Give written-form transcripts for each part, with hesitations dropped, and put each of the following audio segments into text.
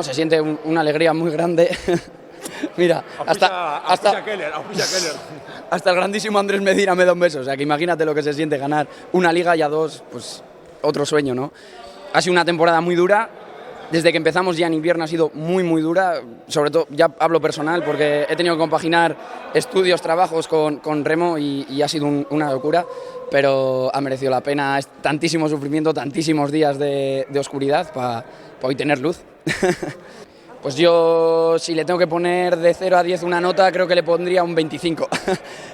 Bueno, se siente una alegría muy grande. Mira, hasta el grandísimo Andrés Medina me da un beso. O sea, que imagínate lo que se siente ganar una liga y a dos, pues otro sueño, ¿no? Ha sido una temporada muy dura. Desde que empezamos ya en invierno ha sido muy dura. Sobre todo, ya hablo personal, porque he tenido que compaginar estudios, trabajos con remo y ha sido una locura. Pero ha merecido la pena. Es tantísimo sufrimiento, tantísimos días de oscuridad para hoy tener luz. Pues yo, si le tengo que poner de 0 a 10 una nota, creo que le pondría un 25.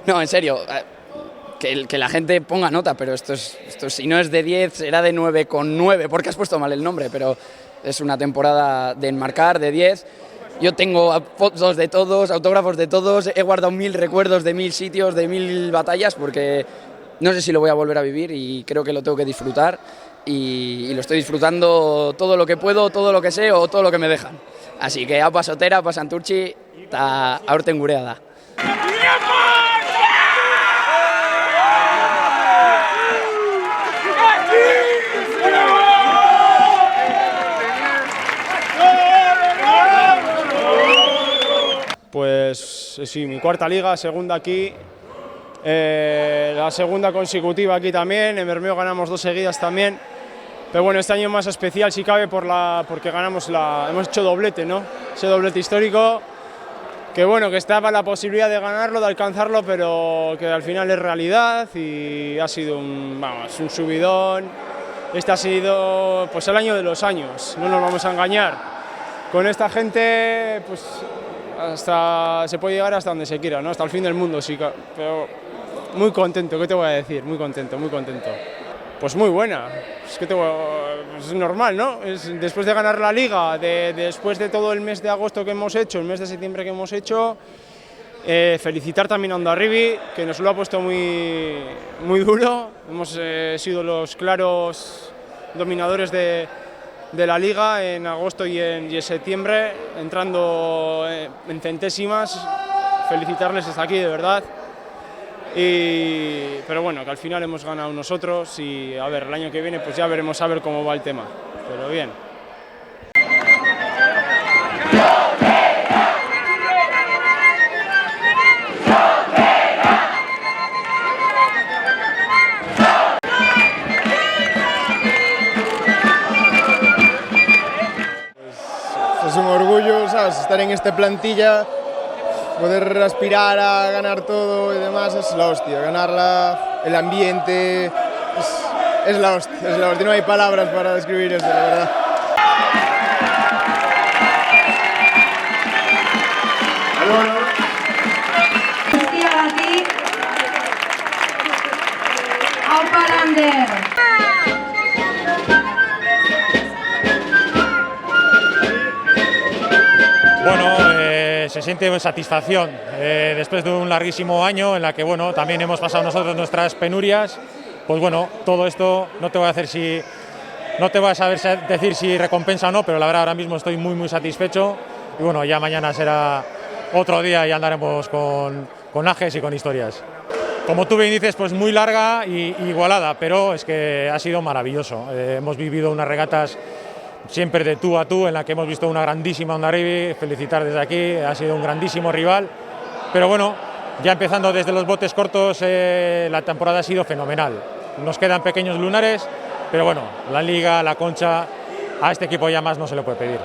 No, en serio, que la gente ponga nota, pero esto si no es de 10, será de 9,9, porque has puesto mal el nombre, pero es una temporada de enmarcar, de 10. Yo tengo fotos de todos, autógrafos de todos, he guardado 1000 recuerdos de 1000 sitios, de 1000 batallas, porque no sé si lo voy a volver a vivir y creo que lo tengo que disfrutar y lo estoy disfrutando todo lo que puedo, todo lo que sé o todo lo que me dejan. Así que apa Sotera, apa Santurtzi, eta aurten gurea da. Pues sí, mi cuarta liga, segunda aquí, la segunda consecutiva aquí también, en Bermeo ganamos 2 seguidas también. Pero bueno, este año más especial si cabe porque hemos hecho doblete, ¿no? Ese doblete histórico, que bueno, que estaba la posibilidad de ganarlo, de alcanzarlo, pero que al final es realidad y ha sido un subidón. Este ha sido pues el año de los años, no nos vamos a engañar. Con esta gente pues se puede llegar hasta donde se quiera, ¿no? Hasta el fin del mundo, sí, pero muy contento, ¿qué te voy a decir? Muy contento. Pues muy buena, es normal, ¿no? Después de ganar la liga, después de todo el mes de agosto que hemos hecho, el mes de septiembre que hemos hecho, felicitar también a Hondarribia, que nos lo ha puesto muy duro. Hemos sido los claros dominadores de la liga en agosto y en septiembre, entrando en centésimas. Felicitarles desde aquí, de verdad. Pero bueno, que al final hemos ganado nosotros y a ver, el año que viene pues ya veremos a ver cómo va el tema, pero bien. Pues es un orgullo, ¿sabes? Estar en esta plantilla, poder aspirar a ganar todo y demás es la hostia, ganarla, el ambiente, es la hostia, no hay palabras para describir eso, la verdad. Bueno, se siente satisfacción después de un larguísimo año en la que bueno, también hemos pasado nosotros nuestras penurias. Pues bueno, todo esto no te voy a saber decir si recompensa o no, pero la verdad ahora mismo estoy muy satisfecho y bueno, ya mañana será otro día y andaremos con ajes y con historias. Como tú bien dices, pues muy larga y igualada, pero es que ha sido maravilloso. Hemos vivido unas regatas siempre de tú a tú, en la que hemos visto una grandísima Hondarribia. Felicitar desde aquí, ha sido un grandísimo rival, pero bueno, ya empezando desde los botes cortos, la temporada ha sido fenomenal. Nos quedan pequeños lunares, pero bueno, la Liga, la Concha, a este equipo ya más no se le puede pedir.